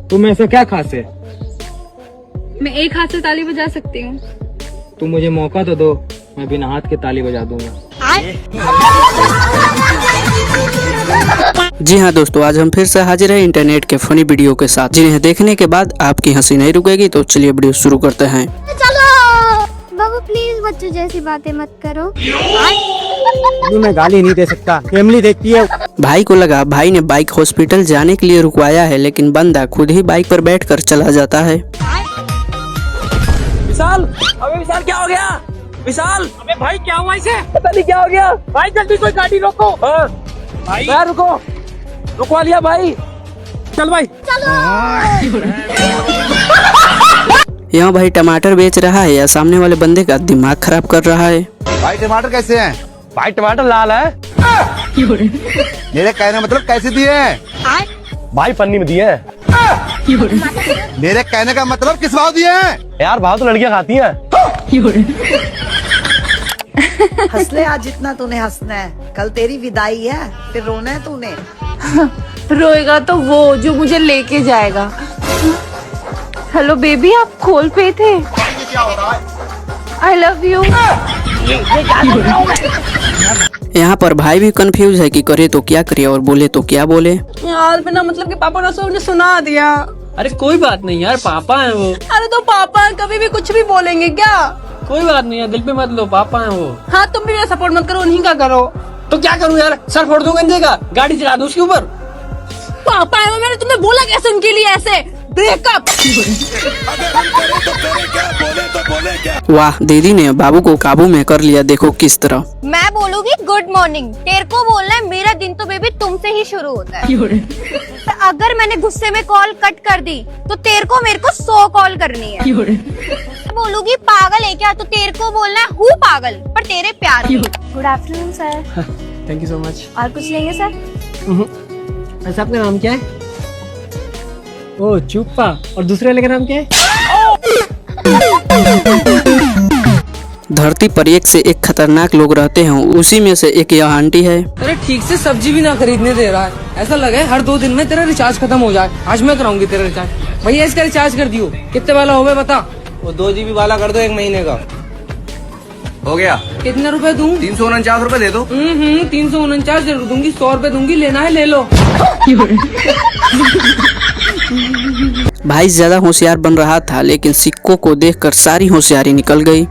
तुम ऐसा क्या खास है? मैं एक हाथ से ताली बजा सकती हूँ। तुम मुझे मौका तो दो, मैं बिना हाथ के ताली बजा दूंगा। जी हाँ दोस्तों, आज हम फिर से हाजिर हैं इंटरनेट के फनी वीडियो के साथ, जिन्हें देखने के बाद आपकी हंसी नहीं रुकेगी। तो चलिए वीडियो शुरू करते हैं। चलो बाबू प्लीज बच्चों जैसी बातें मत करो। मैं गाली नहीं दे सकता, फैमिली देखती है। भाई को लगा भाई ने बाइक हॉस्पिटल जाने के लिए रुकवाया है, लेकिन बंदा खुद ही बाइक पर बैठकर चला जाता है। विशाल, अबे विशाल क्या हो गया? विशाल, अबे भाई क्या हुआ इसे? पता नहीं क्या हो गया। भाई जल्दी कोई गाड़ी रोको। हाँ भाई यार रुको, रुकवा लिया भाई। चल भाई। यहाँ भाई टमाटर बेच रहा है या सामने वाले बंदे का दिमाग खराब कर रहा है। भाई टमाटर कैसे हैं? भाई टमाटर लाल है। मेरे कहने मतलब कैसे दिए हैं? भाई पन्नी में दिए हैं। मेरे कहने का मतलब किस भाव दिए हैं? यार भाव तो लड़कियां खाती हैं। हंस ले आज जितना तूने हंसना है, कल तेरी विदाई है, फिर रोना है तूने। रोएगा तो वो जो मुझे लेके जाएगा। हेलो बेबी, आप खोल पे थे? I love you. यहाँ पर भाई भी कंफ्यूज है कि करे तो क्या करे और बोले तो क्या बोले। यार बिना मतलब कि पापा ने सबने सुना दिया। अरे कोई बात नहीं यार, पापा है वो। अरे तो पापा कभी भी कुछ भी बोलेंगे क्या? कोई बात नहीं यार, दिल पे मत लो, पापा है वो। हाँ तुम भी मेरा सपोर्ट मत करो, उन्हीं का करो। तो क्या करूँ यार, सर फोड़ दूं गंजे का, गाड़ी चला दूं उसके ऊपर। पापा है वो, मैंने तुम्हें बोला कैसे उनके लिए ऐसे ब्रेकअप। वाह, दीदी ने बाबू को काबू में कर लिया, देखो किस तरह। मैं बोलूंगी गुड मॉर्निंग, तेरे को बोलना है मेरा दिन तो बेबी तुमसे ही शुरू होता है। अगर मैंने गुस्से में कॉल कट कर दी तो तेरे को मेरे को 100 कॉल करनी है। मैं बोलूंगी पागल है क्या, तो तेरे को बोलना है हूँ पागल पर तेरे प्यार में। Good afternoon sir. Thank you so much. और कुछ नहीं है सर? ऐसा आपका नाम क्या है? ओ चुप्पा। और दूसरे वाले का नाम क्या है? धरती पर एक से एक खतरनाक लोग रहते हैं, उसी में से एक यह आंटी है। अरे ठीक से सब्जी भी ना खरीदने दे रहा है, ऐसा लगा है हर 2 दिन में तेरा रिचार्ज खत्म हो जाए। आज मैं कराऊंगी तेरा रिचार्ज। भैया इसका रिचार्ज कर दियो। कितने वाला हो गया बता? वो 2 GB वाला कर दो, 1 महीने का। हो गया। कितने रुपए दूं? 349 रुपए दे दो। 349 जरूर दूंगी, 100 रुपए दूंगी, लेना है ले लो। भाई ज्यादा होशियार बन रहा था, लेकिन सिक्कों को देखकर सारी होशियारी निकल गई।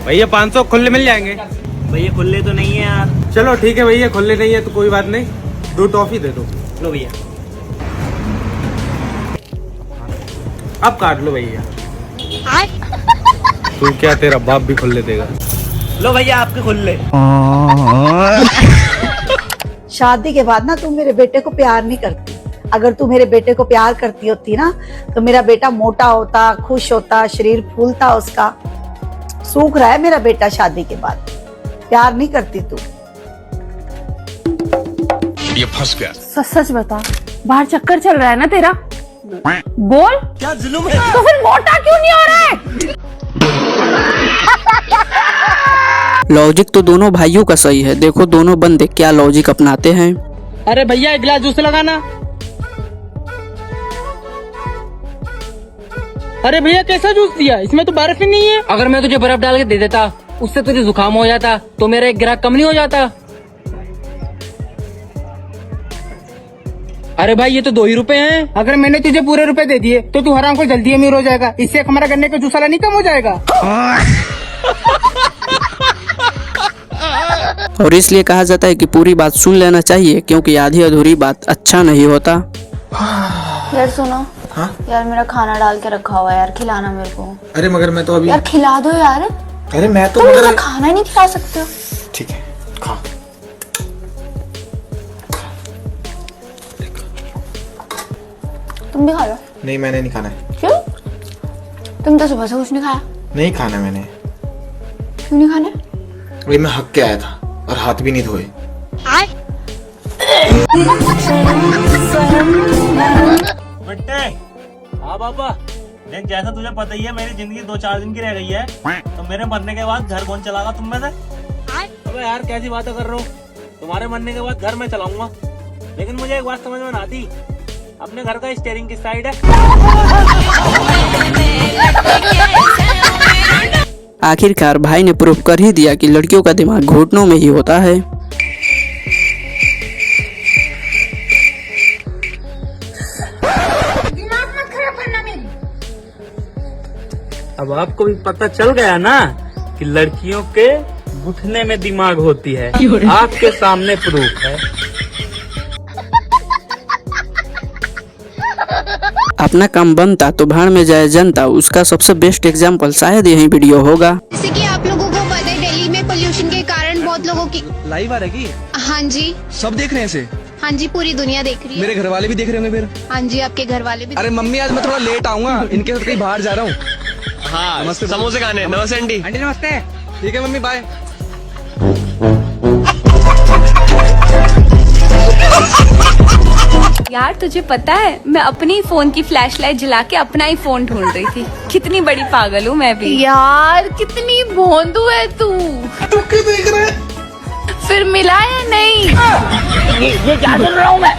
भैया 500 खुले मिल जाएंगे? भैया खुले तो नहीं है यार। चलो ठीक है भैया, खुले नहीं है तो कोई बात नहीं, 2 टॉफी दे दो। लो भैया। अब काट लो भैया। तू क्या, तेरा बाप भी खुले देगा? लो भैया आपके खुले। शादी के बाद ना तू मेरे बेटे को प्यार नहीं करती। अगर तू मेरे बेटे को प्यार करती होती ना तो मेरा बेटा मोटा होता, खुश होता, शरीर फूलता उसका। सूख रहा है मेरा बेटा शादी के बाद, प्यार नहीं करती तू। ये फंस गया। सच बता, बाहर चक्कर चल रहा है ना तेरा? बोल। क्या जुल्म है? तो फिर मोटा क्यों नहीं हो रहा है? लॉजिक तो दोनों भाइयों का सही है, देखो दोनों बंदे क्या लॉजिक अपनाते हैं। अरे भैया एक गिलास जूस लगाना। अरे भैया कैसा जूस दिया, इसमें तो बर्फ ही नहीं है। अगर मैं तुझे बर्फ डाल के दे देता, उससे तुझे जुकाम हो जाता, तो मेरा एक ग्राहक कम नहीं हो जाता। अरे भाई ये तो 2 ही रुपए हैं। अगर मैंने तुझे पूरे रुपए दे दिए तो तू हराम को जल्दी अमीर हो जाएगा, इससे हमारा गन्ने का जूस वाला नहीं कम हो जाएगा? और इसलिए कहा जाता है कि पूरी बात सुन लेना चाहिए, क्योंकि आधी अधूरी बात अच्छा नहीं होता। यार सुनो। हाँ? यार मेरा खाना डाल के रखा हुआ है यार, खिलाना मेरे को। अरे मगर मैं तो अभी। यार खिला दो यार। अरे मैं तो तुम मगर मुझे खाना ही नहीं खिला सकते हो। ठीक है खा। तुम भी खा लो। नहीं मैंने नहीं खाना है। क्यों? तुम तो सुबह से कुछ नहीं खाया। नहीं खाना मैंने। क्यों नहीं खाना? अभी मैं हक के आया था और हाथ भी नहीं धोए। बट्टे। हाँ पापा, देख जैसा तुझे पता ही है मेरी जिंदगी 2-4 दिन की रह गई है, तो मेरे मरने के बाद घर कौन चलाएगा तुम में से? अबे यार कैसी बातें कर रहे हो, तुम्हारे मरने के बाद घर मैं चलाऊंगा। लेकिन मुझे एक बात समझ में नहीं आती, अपने घर का स्टीयरिंग किस साइड है? आखिरकार भाई ने प्रूफ कर ही दिया कि लड़कियों का दिमाग घुटनों में ही होता है। अब आपको भी पता चल गया ना कि लड़कियों के घुटने में दिमाग होती है। आपके सामने प्रूफ है। अपना काम बनता तो भाड़ में जाए जनता, उसका सबसे बेस्ट एग्जाम्पल शायद यही वीडियो होगा। जैसे कि आप लोगों को पता है दिल्ली में पोल्यूशन के कारण बहुत लोगों की लाइव आ रही हाँ जी सब देख रहे हैं इसे। हाँ जी पूरी दुनिया देख रही है। मेरे घर वाले भी देख रहे होंगे फिर। हाँ जी आपके घर वाले भी। अरे मम्मी आज मैं थोड़ा लेट आऊंगा, इनके साथ कहीं बाहर जा रहा हूँ। हाँ नमस्ते समोसे खाने। नमस्ते आंटी। आंटी नमस्ते। ठीक है मम्मी बाय। यार तुझे पता है मैं अपनी फोन की फ्लैशलाइट जला के अपना ही फोन ढूंढ रही थी। कितनी बड़ी पागल हूँ मैं भी। यार कितनी भोंदू है तू। देख रहे फिर मिला या नहीं? ये क्या सुन रहा हूँ मैं?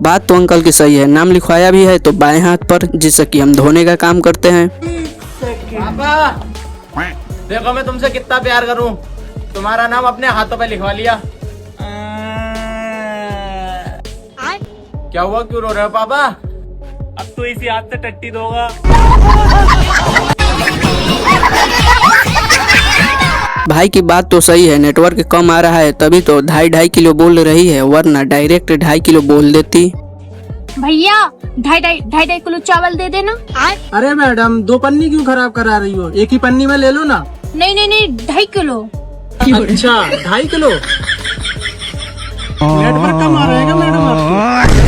बात तो अंकल की सही है, नाम लिखवाया भी है तो बाएं हाथ पर, जिससे कि हम धोने का काम करते हैं। पापा देखो मैं तुमसे कितना प्यार करूं, तुम्हारा नाम अपने हाथों पे लिखवा लिया। क्या हुआ, क्यों रो रहे हो पापा? अब तो इसी हाथ से टट्टी दोगा। भाई की बात तो सही है, नेटवर्क कम आ रहा है तभी तो 2.5 किलो बोल रही है, वरना डायरेक्ट 2.5 किलो बोल देती। भैया 2.5 किलो चावल दे देना। अरे मैडम 2 पन्नी क्यों खराब करा रही हो, एक ही पन्नी में ले लो ना। नहीं 2.5 किलो। अच्छा 2.5 किलो नेटवर्क कम आ रहेगा मैडम आपको।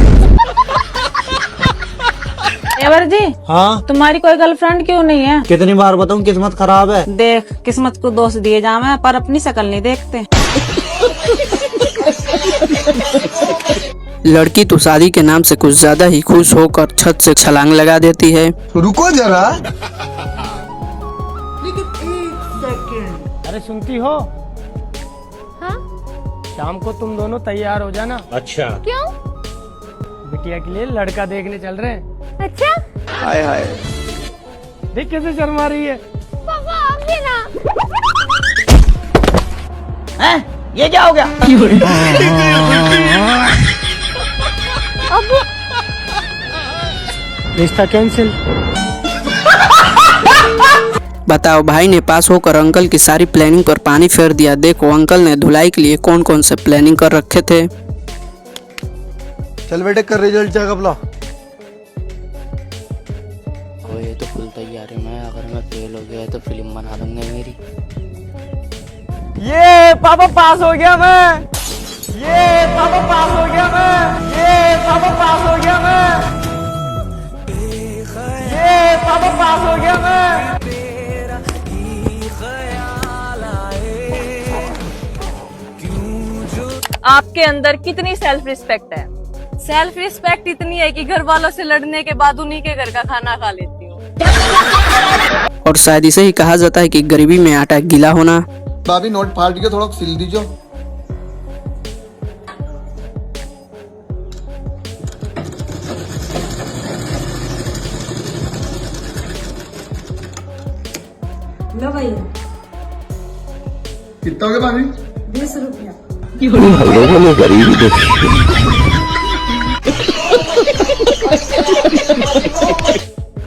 एवर जी हाँ तुम्हारी कोई गर्लफ्रेंड क्यों नहीं है? कितनी बार बताऊं किस्मत खराब है। देख किस्मत को दोष दिए जावे पर अपनी शक्ल नहीं देखते। लड़की तो शादी के नाम से कुछ ज्यादा ही खुश होकर छत से छलांग लगा देती है। रुको जरा। अरे सुनती हो? हाँ? शाम को तुम दोनों तैयार हो जाना। अच्छा क्यों? बिटिया के लिए लड़का देखने चल रहे हैं। अच्छा हाय हाय। देख कैसे शर्मा रही है। पापा आप भी ना। ये क्या हो गया? अब रिश्ता कैंसिल। बताओ भाई ने पास होकर अंकल की सारी प्लानिंग पर पानी फेर दिया। देखो अंकल ने धुलाई के लिए कौन कौन से प्लानिंग कर रखे थे। चल बेटे कर रिजल्ट चेक अपना। ये तो फुल तैयारी में, अगर मैं फेल हो गया तो फिल्म बना दूंगा मेरी। ये पापा पास हो गया मैं। ये पापा पास हो गया मैं। ये पापा पास हो गया मैं। ये पापा पास हो गया मैं। आपके अंदर कितनी सेल्फ रिस्पेक्ट है? सेल्फ रिस्पेक्ट इतनी है कि घर वालों से लड़ने के बाद उन्हीं के घर का खाना खा लेती हूँ। और शायद इसे ही कहा जाता है कि गरीबी में आटा गीला होना। भाभी नोट फाड़ के थोड़ा सिल दीजिए। लो भैया कितना हो गया भाभी? 20 रुपया।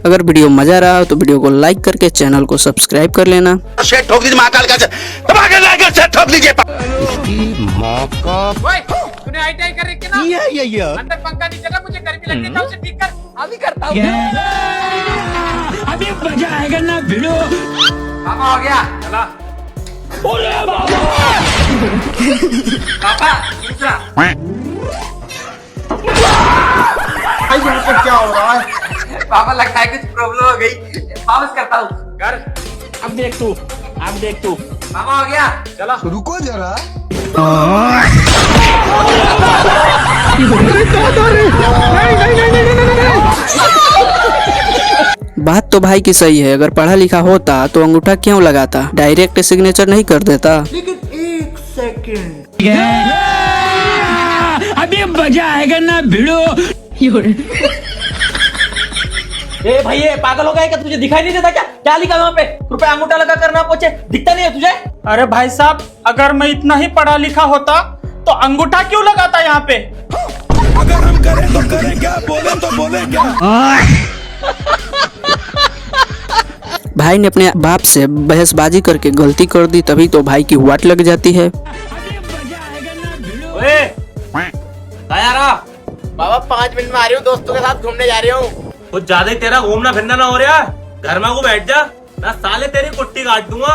अगर वीडियो मजा रहा हो तो वीडियो को लाइक करके चैनल को सब्सक्राइब कर लेना। ठोक दीजिए महाकाल का ठोक दीजिए। तूने ITI कर रखी ना? ये अंदर पंखा नहीं चला, मुझे गर्मी लगती है, उसे ठीक कर। अभी करता हूँ। अभी मजा आएगा ना भिड़ो। पापा हो गया चला। पापा दूसरा। यहाँ पर क्या हो रहा है? पापा लगता है कुछ प्रॉब्लम हो गई, वापस करता हूँ। कर अब देख तू, अब देख तू। पापा हो गया चला। रुको जरा। बात तो भाई की सही है, अगर पढ़ा लिखा होता तो अंगूठा क्यों लगाता, डायरेक्ट सिग्नेचर नहीं कर देता। लेकिन 1 सेकंड अभी मजा आएगा ना भिड़ो। ए भाई ये पागल हो गया क्या? तुझे दिखाई नहीं देता क्या? क्या लिखा वहाँ पे? रुपए अंगूठा लगा करना पहुंचे, दिखता नहीं है तुझे? अरे भाई साहब, अगर मैं इतना ही पढ़ा लिखा होता तो अंगूठा क्यों लगाता यहाँ पे? अगर हम करें तो करें क्या, बोले तो बोले क्या। भाई ने अपने बाप से बहसबाजी करके गलती कर दी, तभी तो भाई की वाट लग जाती है। ओए, कहाँ रहा? बाबा 5 मिनट में आ रही हूँ, दोस्तों के साथ घूमने जा रही हूँ। कुछ ज्यादा ही तेरा घूमना फिरना ना हो रहा है? घर में को बैठ जा, मैं साले तेरी कुट्टी काट दूंगा।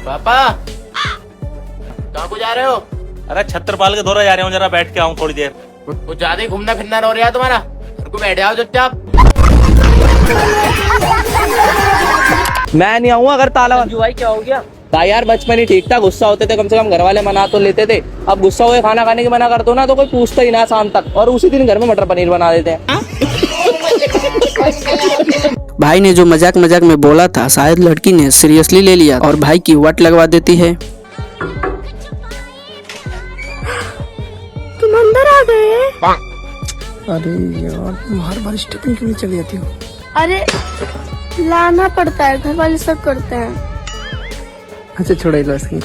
पापा कहाँ को जा रहे हो? अरे छत्रपाल के दौरा जा रहे हूँ, जरा बैठ के आऊँ थोड़ी देर। कुछ ज्यादा ही घूमना फिरना हो रहा है तुम्हारा। घर को बैठ जाओ चुपचाप। मैं नहीं आऊंगा अगर ताला बंद। भाई क्या हो गया? यार बचपन ही ठीक था, गुस्सा होते थे कम से कम घर वाले मना तो लेते थे। अब गुस्सा हुए खाना खाने की मना कर दो ना तो कोई पूछता ही ना शाम तक, और उसी दिन घर में मटर पनीर बना देते हैं। भाई ने जो मजाक मजाक में बोला था शायद लड़की ने सीरियसली ले लिया और भाई की वाट लगवा देती है। तुम अंदर आ गए? अरे यार तुम हर बार स्टेपिंग क्यों नहीं चली जाती हो? अरे लाना पड़ता है, घर वाले सब करते हैं। अच्छा छोड़ो आइसक्रीम।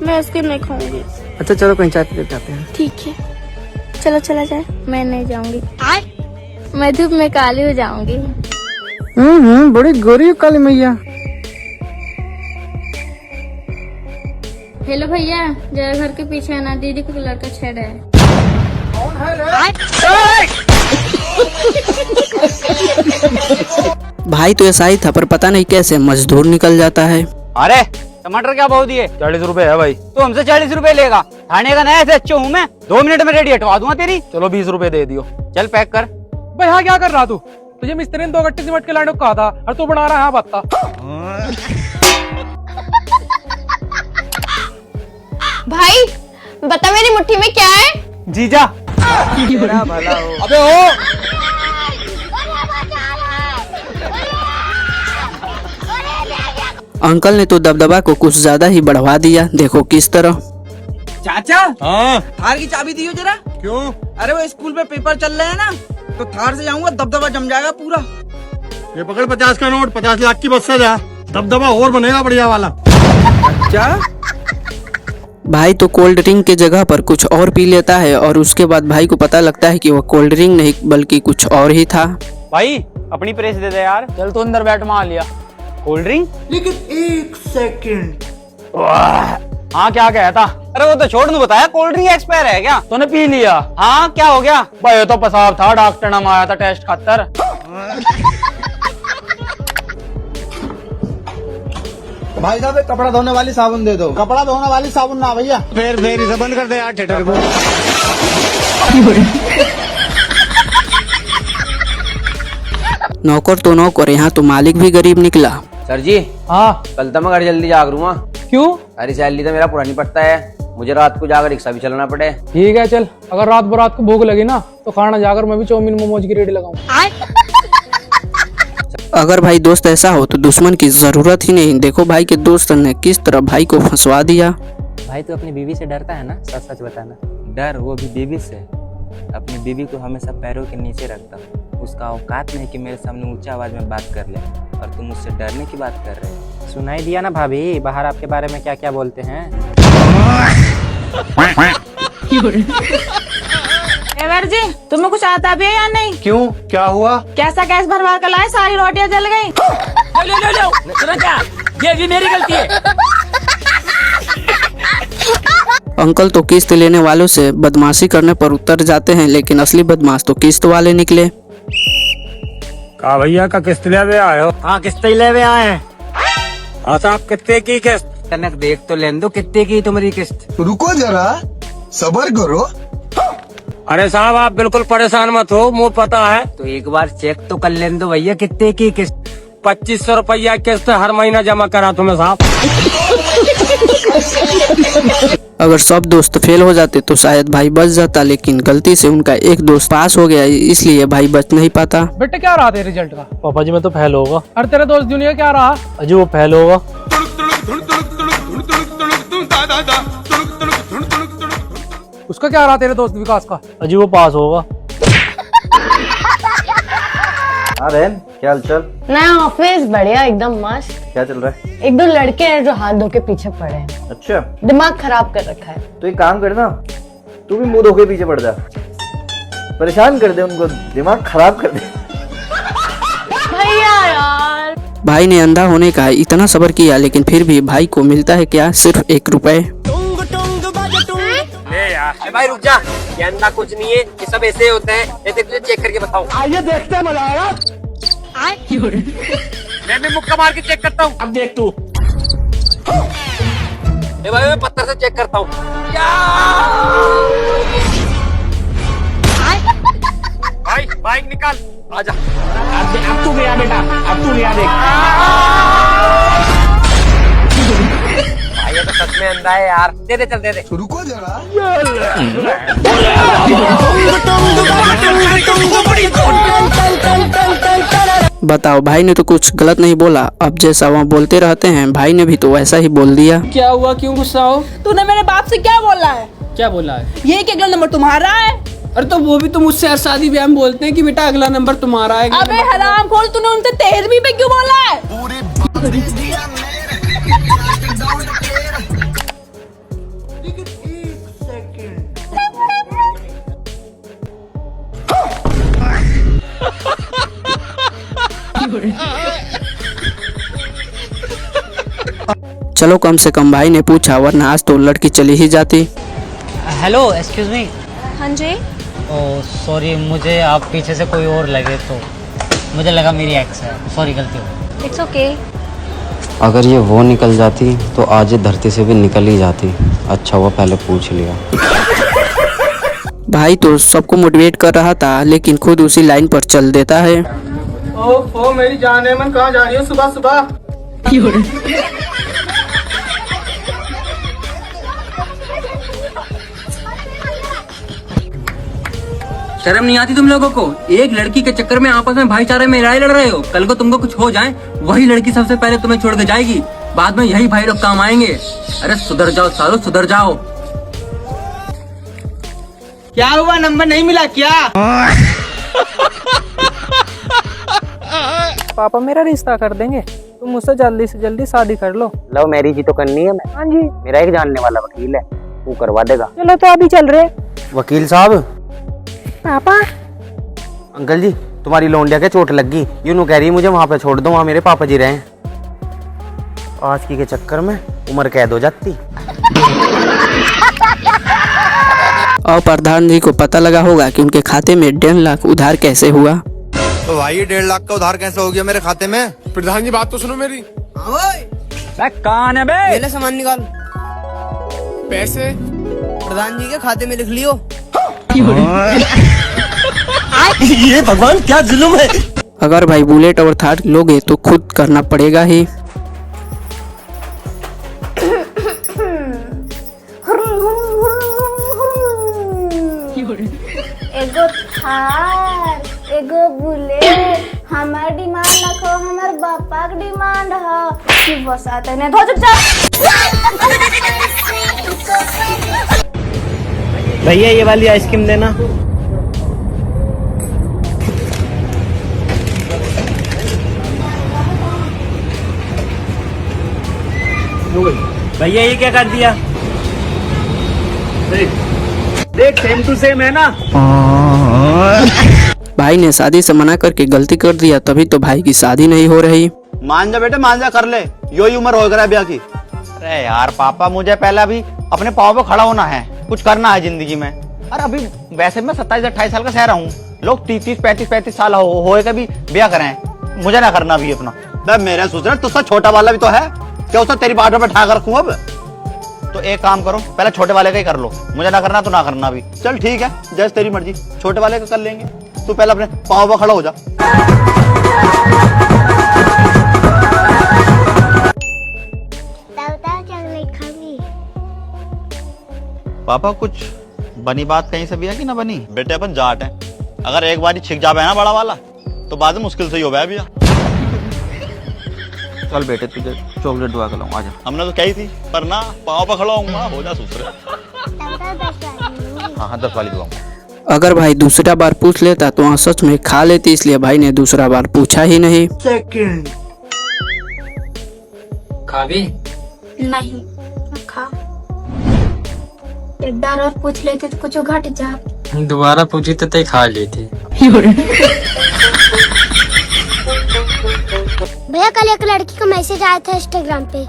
मैं आइसक्रीम नहीं खाऊंगी। अच्छा चलो कहीं चाय पीते जाते हैं। ठीक है, चलो चला जाए। मैं नहीं जाऊंगी, मैं धूप में काली हो जाऊंगी। बड़ी गोरी काली मैया। हेलो भैया, जरा घर के पीछे है ना, दीदी को लड़का छेड़ा है। भाई तो ऐसा ही था, पर पता नहीं कैसे मजदूर निकल जाता है। अरे टमाटर क्या भाव दिए? 40 रुपए है भाई। तो हमसे 40 रुपए लेगा? थाने का नया SHO हूँ मैं, 2 मिनट में रेडी हटवा दूंगा तेरी। चलो 20 रुपए दे दियो। चल पैक कर। भाई हाँ क्या कर रहा तू? तुझे मिस्त्री ने 2 गट्टे सीमेंट के लाने को कहा था और तू बना रहा है बत्ता। भाई बता मेरी मुट्ठी में क्या है? जीजा। तेरा भला हो। अबे ओ, अंकल ने तो दबदबा को कुछ ज्यादा ही बढ़वा दिया, देखो किस तरह। चाचा हाँ थार की चाबी दियो जरा। क्यों? अरे वो स्कूल में पेपर चल रहे हैं ना, तो थार से जाऊंगा, दबदबा जम जाएगा पूरा। ये पकड़ 50 का नोट, 50 लाख की बस से जा, दबदबा और बनेगा बढ़िया वाला। क्या? भाई तो कोल्ड ड्रिंक के जगह पर कुछ और पी लेता है और उसके बाद भाई को पता लगता है कि वह कोल्ड ड्रिंक नहीं बल्कि कुछ और ही था। भाई अपनी प्रेस दे दे यार। चल तो अंदर बैठ, मान लिया कोल्ड ड्रिंक। लेकिन 1 सेकंड। हाँ क्या कहता? अरे वो तो छोड़, नहीं बताया कोल्ड ड्रिंक एक्सपायर है क्या? तूने पी लिया? हाँ क्या हो गया? भाई तो पेशाब था, डॉक्टर ने आया था टेस्ट खातर। भाई साहब कपड़ा धोने वाली साबुन दे दो। कपड़ा धोने वाली साबुन ना भैया। फिर इसे बंद कर दे यार थिएटर को। नौकर तो नौकर, यहाँ तो मालिक भी गरीब निकला। सर जी हाँ कल तो मैं घर जल्दी जाग रूंगा। क्यों? सारी सैलरी तो मेरा पुरानी पड़ता है, मुझे रात को जाकर रिक्शा भी चलाना पड़े। ठीक है चल, अगर रात बरात को भूख लगी ना तो खाना जाकर मैं भी चाउमीन मोमोज की रेडी लगाऊं। अगर भाई दोस्त ऐसा हो तो दुश्मन की जरूरत ही नहीं। देखो भाई के दोस्त ने किस तरह भाई को फंसवा दिया। भाई तो अपनी बीवी से डरता है ना? सच सच बताना। डर वो भी बीवी से? अपनी बीवी को हमेशा पैरों के नीचे रखता हूँ। उसका औकात नहीं कि मेरे सामने ऊंचा आवाज में बात कर ले, और तुम मुझसे डरने की बात कर रहे हो। सुनाई दिया ना भाभी, बाहर आपके बारे में क्या क्या बोलते हैं। एवर जी, तुम्हें कुछ आता भी है या नहीं? क्यों, क्या हुआ? कैसा गैस भरवा कर लाए, सारी रोटियां जल गई। लो सुना क्या? ये भी मेरी गलती है। अंकल तो किस्त लेने वालों से बदमाशी करने पर उतर जाते हैं, लेकिन असली बदमाश तो किस्त वाले निकले। का भैया का किस्त ले आए हो? हाँ किस्त ही ले आए हैं। हाँ साहब कितने की किस्त? कनक देख तो लेन दो, कितने की तुम्हारी किस्त? रुको जरा, सबर करो। अरे साहब आप बिल्कुल परेशान मत हो, मुझे पता है। तो एक बार चेक तो कर लेन दो भैया, कितने की किस्त? 2500 रुपया किस्त हर महीना जमा करा तुम्हें साहब। अगर सब दोस्त फेल हो जाते तो शायद भाई बच जाता, लेकिन गलती से उनका एक दोस्त पास हो गया, इसलिए भाई बच नहीं पाता। बेटे क्या रहा तेरे रिजल्ट का? पापा जी मैं तो फेल होगा। और तेरे दोस्त जूनियर क्या रहा? अजी वो फेल होगा। उसका क्या रहा तेरे दोस्त विकास का? अजी वो पास होगा। हाँ बहन, क्या हाल चाल? नया ऑफिस बढ़िया एकदम मस्त। क्या चल रहा है? एक दो लड़के हैं जो हाथ धो के पीछे पड़े हैं। अच्छा, दिमाग खराब कर रखा है। तो एक काम करना, तू भी मुंह धो के पीछे पड़ जा, परेशान कर दे उनको, दिमाग खराब कर दे। भैया यार, भाई ने अंधा होने का इतना सब्र किया, लेकिन फिर भी भाई को मिलता है क्या, सिर्फ 1 रुपए। भाई रुक जा, ये अंधा कुछ नहीं है, ये सब ऐसे होते हैं। ये देख, तुझे चेक करके बताऊं। आइए देखते हैं, मजा आएगा। मैं भी मुक्का मार के चेक करता हूँ। अब देख तू। भाई मैं पत्थर से चेक करता हूँ। भाई बाइक निकाल, आजा। अब तू गया बेटा, अब तू गया देख। भाई ये तो सच में अंधा है यार। दे दे, चल दे दे। रुको जरा। बताओ, भाई ने तो कुछ गलत नहीं बोला। अब जैसा वहाँ बोलते रहते हैं, भाई ने भी तो वैसा ही बोल दिया। क्या हुआ, क्यों गुस्सा हो? तूने मेरे बाप से क्या बोला है? क्या बोला है? ये कि अगला नंबर तुम्हारा है। अरे तो वो भी तो मुझसे शादी ब्याह में बोलते हैं कि बेटा अगला नंबर तुम्हारा है। अबे हरामखोर, तूने उनसे 13वीं पे क्यों बोला है? चलो, कम से कम भाई ने पूछा, वरना आज तो लड़की चली ही जाती। Hello, excuse me. हाँ जी। ओह सॉरी, मुझे आप पीछे से कोई और लगे तो मुझे लगा मेरी एक्स है। सॉरी, गलती हो। It's okay. अगर ये वो निकल जाती तो आज ये धरती से भी निकल ही जाती। अच्छा हुआ पहले पूछ लिया। भाई तो सबको मोटिवेट कर रहा था, लेकिन खुद उसी लाइन पर चल देता है। ओ मेरी जान है, मन कहाँ जा रही हो सुबह सुबह? शर्म नहीं आती तुम लोगों को? एक लड़की के चक्कर में आपस में भाईचारे में लड़ाई लड़ रहे हो। कल को तुमको कुछ हो जाए, वही लड़की सबसे पहले तुम्हें छोड़ के जाएगी, बाद में यही भाई लोग काम आएंगे। अरे सुधर जाओ सालो, सुधर जाओ। क्या हुआ, नंबर नहीं मिला क्या? पापा मेरा रिश्ता कर देंगे, तुम मुझसे जल्दी से जल्दी शादी कर लो। लव मैरिज ही तो करनी है। मैं हाँ जी, मेरा एक जानने वाला वकील है, वो करवा देगा। चलो तो अभी चल रहे। वकील साहब। पापा, अंकल जी, तुम्हारी लौंडिया के चोट लग गई, यूं कह रही मुझे वहाँ पे छोड़ दो, वहाँ मेरे पापा जी रहे। आज की के चक्कर में उम्र कैद हो जाती। और प्रधान जी को पता लगा होगा कि उनके खाते में 1.5 लाख उधार कैसे हुआ। तो भाई 1.5 लाख का उधार कैसे हो गया मेरे खाते में? प्रधान जी बात तो सुनो मेरी। कौन है बे? पहले सामान निकाल। पैसे प्रधान जी के खाते में लिख लियो। ये भगवान क्या जुल्म है। अगर भाई बुलेट और थार लोगे तो खुद करना पड़ेगा ही। एगो थार, एगो बुलेट, हमार डिमांड रखो, हमार बापा के डिमांड हो कि बस आते ने धो चुपचाप। भैया ये वाली आइसक्रीम देना। भैया ये क्या कर दिया? देख सेम टू सेम है ना। भाई ने शादी से मना करके गलती कर दिया, तभी तो भाई की शादी नहीं हो रही। मान जा बेटे, मान जा, कर ले, यो ही उम्र हो गया ब्याह की। अरे यार पापा, मुझे पहले अभी अपने पाँव पे खड़ा होना है, कुछ करना है जिंदगी में। अरे अभी वैसे मैं 27-28 साल का सह रहा हूँ, लोग 30-35 साल हो के भी ब्याह करें, मुझे ना करना भी अपना। मेरे सोच रहे तुझसे छोटा वाला भी तो है, क्या उससे तेरी बाटों पे ठा कर रखूं अब? तो एक काम करो, पहले छोटे वाले का ही कर लो, मुझे ना करना तो ना करना भी। चल ठीक है, जैसे तेरी मर्जी, छोटे वाले का कर लेंगे। तू पहले अपने पाँव पर खड़ा हो जा। पापा कुछ बनी बात कहीं से भी है कि ना बनी? बेटे अपन जाट है, अगर एक बार छिक जावे ना बड़ा वाला तो बाद में मुश्किल से ही हो गया भैया। चल बेटे, तुझे चॉकलेट दुआ खिलाऊं, आजा। हमने तो कही थी, पर ना पाँव पर खड़ा होऊंगा, हो जा सुसरे। हाँ हाँ 10 वाली दबाऊंगा। अगर भाई दूसरा बार पूछ लेता तो वहाँ सच में खा लेती, इसलिए भाई ने दूसरा बार पूछा ही नहीं। खाबी नहीं खा, एक बार और पूछ लेते तो कुछ घट जा। दोबारा पूछी तो तय खा लेते। भैया कल एक लड़की का मैसेज आया था इंस्टाग्राम पे।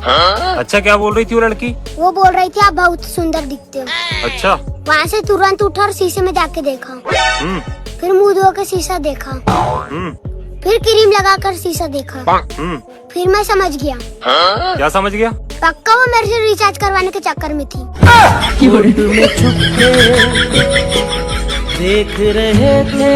अच्छा, क्या बोल रही थी वो लड़की? वो बोल रही थी आप बहुत सुंदर दिखते हो। अच्छा। वहाँ से तुरंत उठा और शीशे में जाके देखा, फिर मुंह धो के शीशा देखा, फिर क्रीम लगाकर शीशा देखा, फिर मैं समझ गया। क्या समझ गया? पक्का वो मेरे से रिचार्ज करवाने के चक्कर में थी। देख रहे थे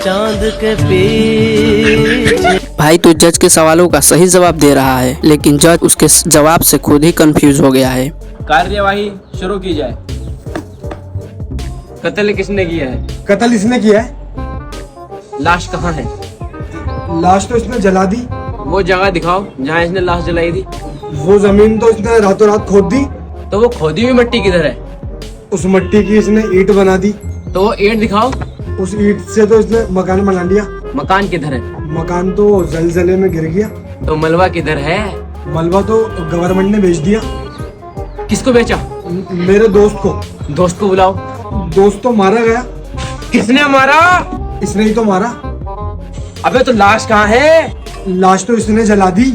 चांद के पीछे। भाई तो जज के सवालों का सही जवाब दे रहा है, लेकिन जज उसके जवाब से खुद ही कंफ्यूज हो गया है। कार्यवाही शुरू की जाए। कत्ल किसने किया है? कत्ल इसने किया है। लाश कहाँ है? लाश तो इसने जला दी। वो जगह दिखाओ जहाँ इसने लाश जलाई थी। वो जमीन तो इसने रातों रात खोद दी। तो वो खोदी हुई मिट्टी किधर है? उस मिट्टी की इसने ईंट बना दी। तो वो ईंट दिखाओ। उस ईंट से तो इसने मकान बना लिया। मकान किधर है? मकान तो जलजले में गिर गया। तो मलबा किधर है? मलबा तो गवर्नमेंट ने बेच दिया। किसको बेचा? मेरे दोस्त को। दोस्त को बुलाओ। दोस्त तो मारा गया। किसने मारा? इसने ही तो मारा। अबे तो लाश कहाँ है? लाश तो इसने जला दी।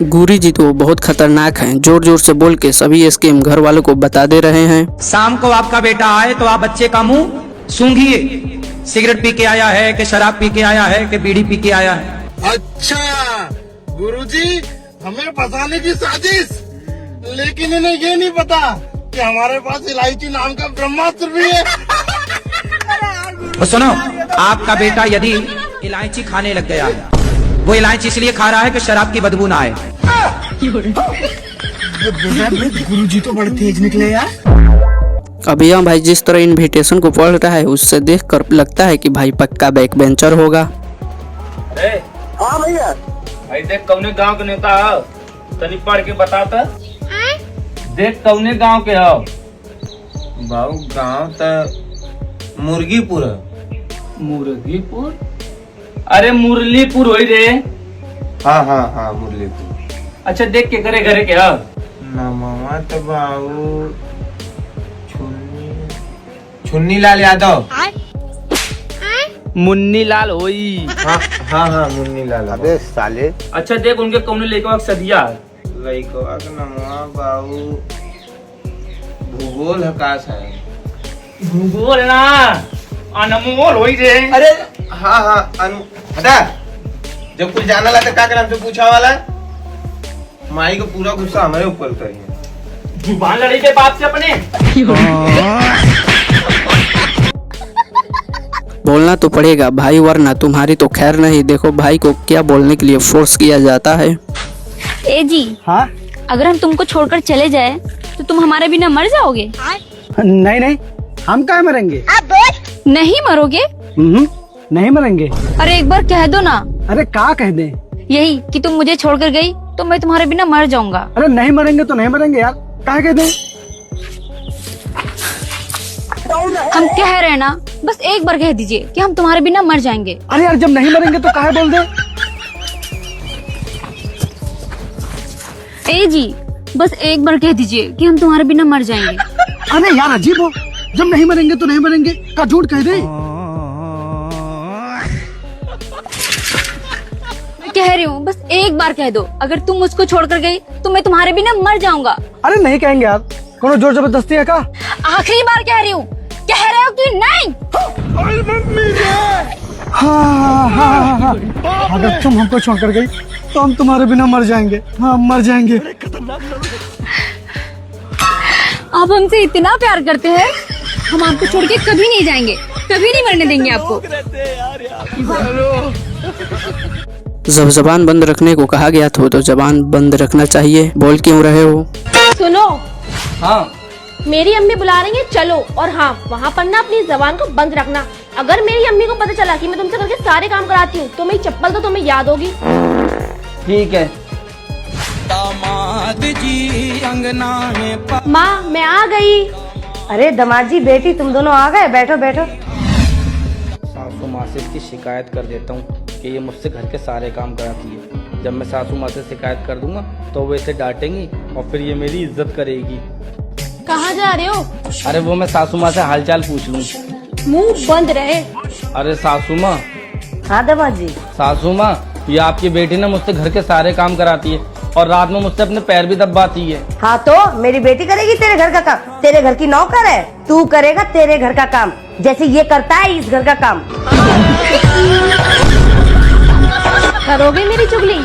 गुरी जी तो बहुत खतरनाक हैं, जोर जोर से बोल के सभी स्कीम घर वालों को बता दे रहे हैं। शाम को आपका बेटा आए तो आप बच्चे का मुंह सूंघिए, सिगरेट पी के आया है कि शराब पी के आया है कि बीड़ी पी के आया है। अच्छा गुरुजी, हमें फंसाने की साजिश, लेकिन इन्हें ये नहीं पता कि हमारे पास इलायची नाम का ब्रह्मास्त्र भी है। तो सुनो, आपका बेटा यदि इलायची खाने लग गया है, वो इलायची इसलिए खा रहा है कि शराब की बदबू ना आए। गुरुजी तो बड़े तेज निकले यार। अभिया भाई जिस तरह इनविटेशन को पढ़ रहा है उससे देखकर लगता है कि भाई पक्का बैक बेंचर होगा। हाँ भैया। भाई देख कौने गांव के नेता हो, तनी पढ़ के बताता। देख कौने गांव के हो? बाबू गाँव तो मुर्गीपुर है। मुर्गीपुर? अरे मुरलीपुर होई रे। हाँ मुरलीपुर। अच्छा देख के घरे घरे के हो? नमवा तो बाबू छुन्नी लाल यादव। मुन्नी लाल होई। हाँ मुन्नी लाल। अबे साले। अच्छा देख उनके कौने लेके सदिया लइकवा के नमवा बाबू भूगोल हकाश है। भूगोल ना, अनमोल होई रे। अरे हाँ हटा। जब कुछ जाना ला तो का नाम से पूछा वाला, माई को पूरा गुस्सा हमारे ऊपर करिए। जुबान लड़ी के बाप से अपने। बोलना तो पड़ेगा भाई, वरना तुम्हारी तो खैर नहीं। देखो भाई को क्या बोलने के लिए फोर्स किया जाता है। ए जी, हाँ अगर हम तुमको छोड़कर चले जाए तो तुम हमारे बिना मर जाओगे? नहीं, हम क्या मरेंगे? नहीं मरोगे? नहीं मरेंगे। अरे एक बार कह दो ना। अरे क्या कह दे? यही कि तुम मुझे छोड़कर गई तो मैं तुम्हारे बिना मर जाऊंगा। अरे नहीं मरेंगे तो नहीं मरेंगे यार, क्या कह दे? हम कह रहे हैं ना, बस एक बार कह दीजिए कि हम तुम्हारे बिना मर जाएंगे। अरे यार जब नहीं मरेंगे तो काहे बोल दे? ए जी, बस एक बार कह दीजिए कि हम तुम्हारे बिना मर जाएंगे। अरे यार अजीब हो, जब नहीं मरेंगे तो नहीं मरेंगे का झूठ कह दे। मैं कह रही हूँ बस एक बार कह दो, अगर तुम मुझको छोड़कर गई तो मैं तुम्हारे बिना मर जाऊंगा। अरे नहीं कहेंगे यार, कोनो जोर जबरदस्ती है का? आखिरी बार कह रही हूँ, कह रहे हो कि नहीं? हाँ। अगर तुम हमको छोड़कर गई तो हम तुम्हारे बिना मर जाएंगे। हाँ मर जाएंगे। आप हमसे इतना प्यार करते हैं, हम आपको छोड़ के कभी नहीं जाएंगे, कभी नहीं मरने देंगे आपको। जब जबान बंद रखने को कहा गया था तो जबान बंद रखना चाहिए। बोल क्यों रहे हो? सुनो। हाँ मेरी अम्मी बुला रही है, चलो। और हाँ, वहाँ पर ना अपनी जबान को बंद रखना। अगर मेरी अम्मी को पता चला कि मैं तुमसे करके सारे काम कराती हूँ तो मेरी चप्पल तो तुम्हें याद होगी। ठीक है। माँ मैं आ गई। अरे दामाद जी बेटी तुम दोनों आ गए, बैठो बैठो। सासू माँ से इसकी शिकायत कर देता हूँ कि ये मुझसे घर के सारे काम कराती है। जब मैं सासू माँ से शिकायत कर दूंगा तो वो इसे डांटेंगी और फिर ये मेरी इज्जत करेगी। कहाँ जा रहे हो? अरे वो मैं सासू माँ से हालचाल पूछ लूँ। मुंह बंद रहे। अरे सासू माँ। हाँ दामाद जी। सासू माँ, ये आपकी बेटी ना मुझसे घर के सारे काम कराती है और रात में मुझसे अपने पैर भी दबाती है। हाँ तो मेरी बेटी करेगी तेरे घर का काम। तेरे घर की नौकर है, तू करेगा तेरे घर का काम जैसे ये करता है इस घर का काम। करोगे मेरी चुगली?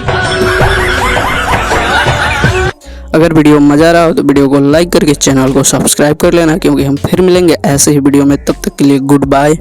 अगर वीडियो में मजा आ रहा हो तो वीडियो को लाइक करके चैनल को सब्सक्राइब कर लेना, क्योंकि हम फिर मिलेंगे ऐसे ही वीडियो में। तब तक के लिए गुड बाय।